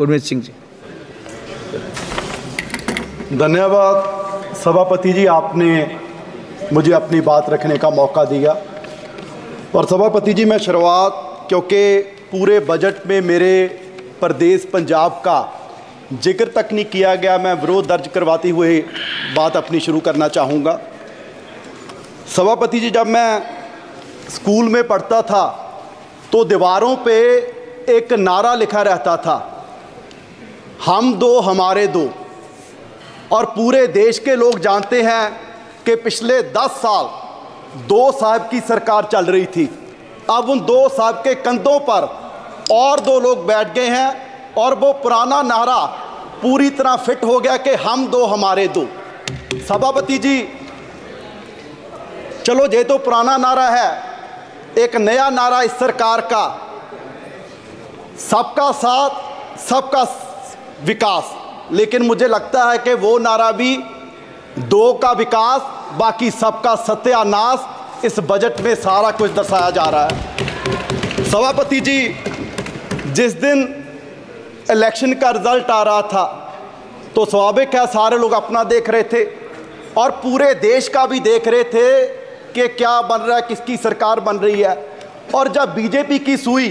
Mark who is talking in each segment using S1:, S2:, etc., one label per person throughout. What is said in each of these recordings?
S1: गुरमीत सिंह जी।
S2: धन्यवाद सभापति जी, आपने मुझे अपनी बात रखने का मौका दिया। और सभापति जी, मैं शुरुआत, क्योंकि पूरे बजट में मेरे प्रदेश पंजाब का जिक्र तक नहीं किया गया, मैं विरोध दर्ज करवाते हुए बात अपनी शुरू करना चाहूँगा। सभापति जी, जब मैं स्कूल में पढ़ता था तो दीवारों पे एक नारा लिखा रहता था, हम दो हमारे दो। और पूरे देश के लोग जानते हैं कि पिछले 10 साल 2 साहब की सरकार चल रही थी। अब उन 2 साहब के कंधों पर और 2 लोग बैठ गए हैं और वो पुराना नारा पूरी तरह फिट हो गया कि हम दो हमारे दो। सभापति जी, चलो ये तो पुराना नारा है, एक नया नारा इस सरकार का, सबका साथ सबका विकास। लेकिन मुझे लगता है कि वो नारा भी 2 का विकास बाकी सबका सत्यानाश इस बजट में सारा कुछ दर्शाया जा रहा है। सभापति जी, जिस दिन इलेक्शन का रिजल्ट आ रहा था तो स्वाभाविक है सारे लोग अपना देख रहे थे और पूरे देश का भी देख रहे थे कि क्या बन रहा है, किसकी सरकार बन रही है। और जब बीजेपी की सुई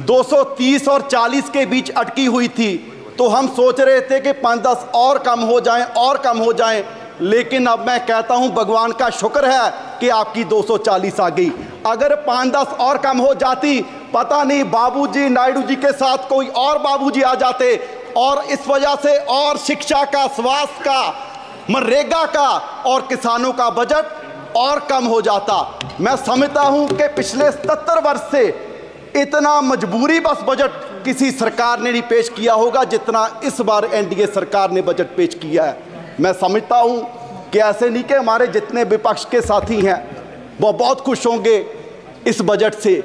S2: 230 और 40 के बीच अटकी हुई थी तो हम सोच रहे थे कि 5-10 और कम हो जाएं और कम हो जाएं। लेकिन अब मैं कहता हूं भगवान का शुक्र है कि आपकी 240 आ गई। अगर 5-10 और कम हो जाती, पता नहीं बाबूजी नायडू जी के साथ कोई और बाबूजी आ जाते और इस वजह से और शिक्षा का, स्वास्थ्य का, मनरेगा का और किसानों का बजट और कम हो जाता। मैं समझता हूं कि पिछले 77 वर्ष से इतना मजबूरी बस बजट किसी सरकार ने नहीं पेश किया होगा जितना इस बार एनडीए सरकार ने बजट पेश किया है। मैं समझता हूं कि ऐसे नहीं कि हमारे जितने विपक्ष के साथी हैं वो बहुत खुश होंगे इस बजट से,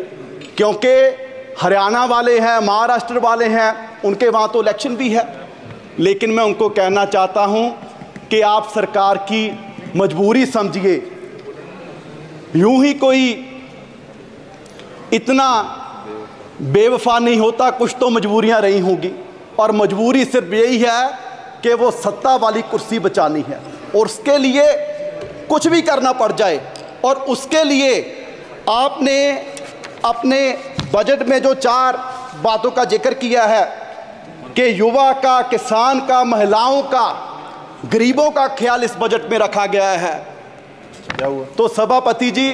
S2: क्योंकि हरियाणा वाले हैं, महाराष्ट्र वाले हैं, उनके वहाँ तो इलेक्शन भी है। लेकिन मैं उनको कहना चाहता हूं कि आप सरकार की मजबूरी समझिए। यूं ही कोई इतना बेवफा नहीं होता, कुछ तो मजबूरियां रही होंगी और मजबूरी सिर्फ यही है कि वो सत्ता वाली कुर्सी बचानी है और उसके लिए कुछ भी करना पड़ जाए। और उसके लिए आपने अपने बजट में जो 4 बातों का जिक्र किया है कि युवा का, किसान का, महिलाओं का, गरीबों का ख्याल इस बजट में रखा गया है। क्या हुआ? तो सभापति जी,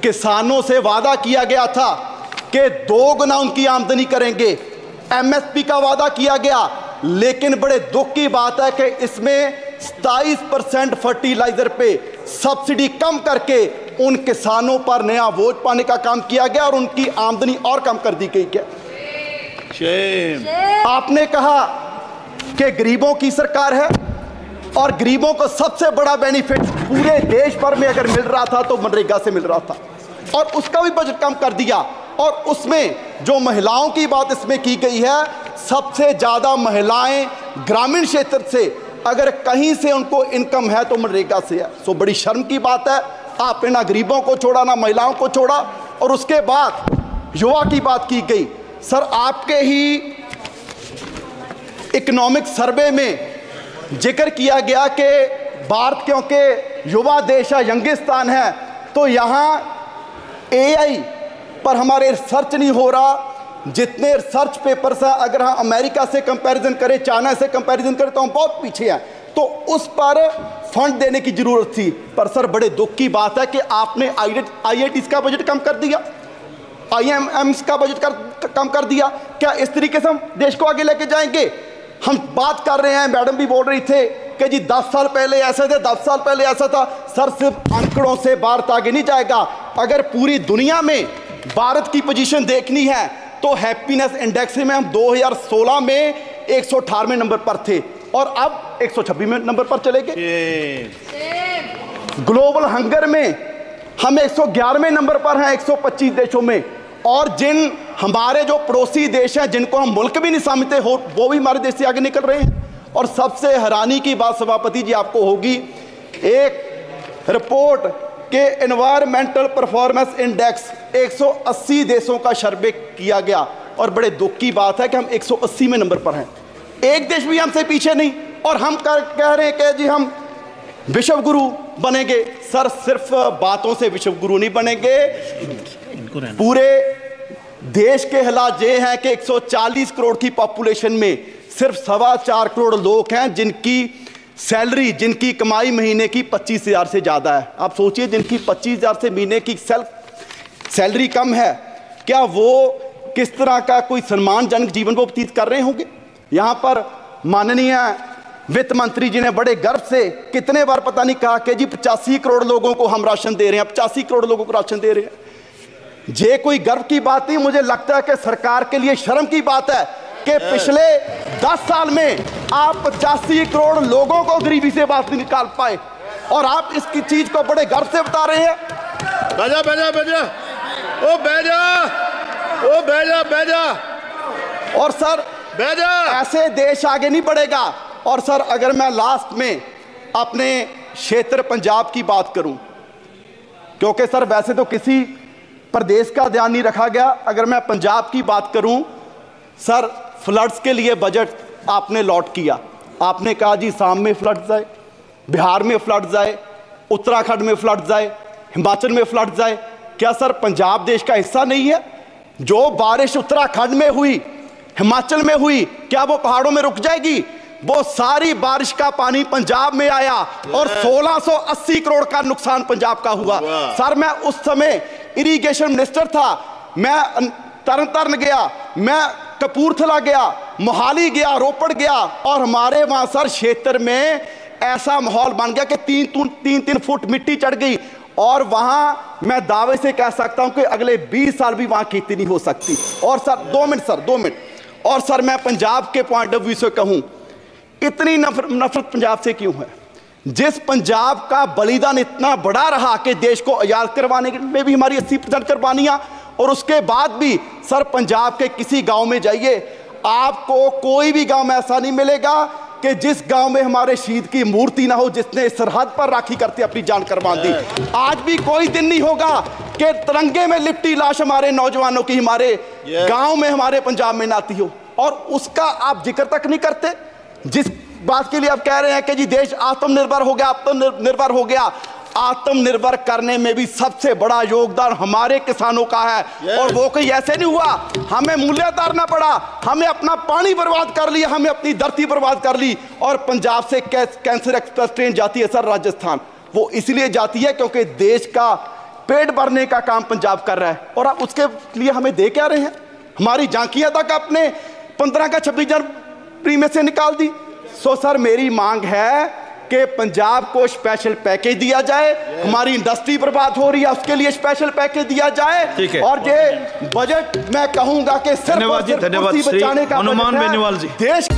S2: किसानों से वादा किया गया था कि 2 गुना उनकी आमदनी करेंगे, एमएसपी का वादा किया गया। लेकिन बड़े दुख की बात है कि इसमें 27% फर्टिलाइजर पे सब्सिडी कम करके उन किसानों पर नया बोझ पाने का काम किया गया और उनकी आमदनी और कम कर दी गई। क्या आपने कहा कि गरीबों की सरकार है और गरीबों को सबसे बड़ा बेनिफिट पूरे देश भर में अगर मिल रहा था तो मनरेगा से मिल रहा था और उसका भी बजट कम कर दिया। और उसमें जो महिलाओं की बात इसमें की गई है, सबसे ज़्यादा महिलाएं ग्रामीण क्षेत्र से, अगर कहीं से उनको इनकम है तो मनरेगा से है। सो बड़ी शर्म की बात है, आपने ना गरीबों को छोड़ा ना महिलाओं को छोड़ा। और उसके बाद युवा की बात की गई। सर, आपके ही इकोनॉमिक सर्वे में जिक्र किया गया कि भारत क्योंकि युवा देश है, यंगिस्तान है, तो यहाँ एआई पर हमारे रिसर्च नहीं हो रहा। जितने रिसर्च पेपर्स हैं, अगर हम अमेरिका से कंपैरिजन करें, चाइना से कंपैरिजन करें तो हम बहुत पीछे हैं। तो उस पर फंड देने की जरूरत थी। पर सर, बड़े दुख की बात है कि आपने आईआईटीज़ का बजट कम कर दिया, आईएमएम्स का बजट कम कर दिया। क्या इस तरीके से हम देश को आगे लेके जाएंगे? हम बात कर रहे हैं, मैडम भी बोल रही थे कि जी 10 साल पहले ऐसे थे, 10 साल पहले ऐसा था। सर, सिर्फ आंकड़ों से भारत आगे नहीं जाएगा। अगर पूरी दुनिया में भारत की पोजीशन देखनी है तो हैप्पीनेस इंडेक्स में हम 2016 में 118वें नंबर पर थे और अब 126वें नंबर पर चले गए। ग्लोबल हंगर में हम 111वें नंबर पर हैं 125 देशों में। और जिन हमारे जो पड़ोसी देश हैं, जिनको हम मुल्क भी नहीं समझते हो, वो भी हमारे देश से आगे निकल रहे हैं। और सबसे हैरानी की बात सभापति जी आपको होगी, एक रिपोर्ट के एनवायरमेंटल परफॉर्मेंस इंडेक्स 180 देशों का सर्वे किया गया। और बड़े दुख की बात है कि हम 180 में नंबर पर हैं, एक देश भी हमसे पीछे नहीं। और हम कह रहे हैं कि जी हम विश्व गुरु बनेंगे। सर सिर्फ बातों से विश्व गुरु नहीं बनेंगे। पूरे देश के हालात ये हैं कि 140 करोड़ की पॉपुलेशन में सिर्फ 4.25 करोड़ लोग हैं जिनकी सैलरी, जिनकी कमाई महीने की 25,000 से ज़्यादा है। आप सोचिए, जिनकी 25,000 से महीने की सैलरी कम है, क्या वो किस तरह का कोई सम्मानजनक जीवन को व्यतीत कर रहे होंगे। यहाँ पर माननीय वित्त मंत्री जी ने बड़े गर्व से कितने बार पता नहीं कहा कि जी 85 करोड़ लोगों को हम राशन दे रहे हैं, 85 करोड़ लोगों को राशन दे रहे हैं। ये कोई गर्व की बात नहीं, मुझे लगता है कि सरकार के लिए शर्म की बात है कि पिछले 10 साल में आप 85 करोड़ लोगों को गरीबी से बाहर निकाल पाए और आप इसकी चीज को बड़े गर्व से बता रहे हैं।
S1: बैजा बैजा बैजा, ओ बैजा, ओ बैजा बैजा।
S2: और सर
S1: बैजा, ऐसे
S2: देश आगे नहीं बढ़ेगा। और सर अगर मैं लास्ट में अपने क्षेत्र पंजाब की बात करूं, क्योंकि सर वैसे तो किसी प्रदेश का ध्यान नहीं रखा गया, अगर मैं पंजाब की बात करूं, सर फ्लड्स के लिए बजट आपने लॉट किया। आपने कहा जी साम में फ्लड्स आए, बिहार में फ्लड्स आए, उत्तराखंड में फ्लड्स आए, हिमाचल में फ्लड्स आए। क्या सर पंजाब देश का हिस्सा नहीं है? जो बारिश उत्तराखंड में हुई, हिमाचल में हुई, क्या वो पहाड़ों में रुक जाएगी? वो सारी बारिश का पानी पंजाब में आया और 1680 करोड़ का नुकसान पंजाब का हुआ। सर मैं उस समय इरिगेशन मिनिस्टर था, मैं तरन गया, मैं कपूरथला गया, मोहाली गया, रोपड़ गया और हमारे वहां सर क्षेत्र में ऐसा माहौल बन गया कि 3-3 फुट मिट्टी चढ़ गई और वहां मैं दावे से कह सकता हूं कि अगले 20 साल भी वहां खेती नहीं हो सकती। और सर 2 मिनट और सर मैं पंजाब के पॉइंट ऑफ व्यू से कहूं, इतनी नफरत पंजाब से क्यों है? जिस पंजाब का बलिदान इतना बड़ा रहा कि देश को आजाद करवाने में भी हमारी 80% कुर्बानियां, और उसके बाद भी सर पंजाब के किसी गांव में जाइए, आपको कोई भी गांव में ऐसा नहीं मिलेगा कि जिस गांव में हमारे शहीद की मूर्ति ना हो, जिसने सरहद पर राखी करते अपनी जान कुर्बान दी। आज भी कोई दिन नहीं होगा कि तिरंगे में लिपटी लाश हमारे नौजवानों की हमारे गांव में, हमारे पंजाब में ना आती हो, और उसका आप जिक्र तक नहीं करते। जिस बात के लिए आप कह रहे हैं कि जी देश आत्मनिर्भर हो गया, आत्मनिर्भर हो गया, आत्मनिर्भर करने में भी सबसे बड़ा योगदान हमारे किसानों का है। और वो कोई ऐसे नहीं हुआ, हमें मूल्य उतारना पड़ा, हमें अपना पानी बर्बाद कर लिया, हमें अपनी धरती बर्बाद कर ली। और पंजाब से कैंसर एक्सप्रेस ट्रेन जाती है सर राजस्थान, वो इसलिए जाती है क्योंकि देश का पेट भरने का काम पंजाब कर रहा है। और आप उसके लिए हमें दे क्या रहे हैं? हमारी झांकियां तक आपने 15 का 26 जनवरी में से निकाल दी। सो सर मेरी मांग है कि पंजाब को स्पेशल पैकेज दिया जाए, हमारी इंडस्ट्री बर्बाद हो रही है उसके लिए स्पेशल पैकेज दिया जाए। और ये बजट मैं कहूंगा कि सिर्फ बचाने का
S3: हनुमान बेनीवाल जी।
S2: देश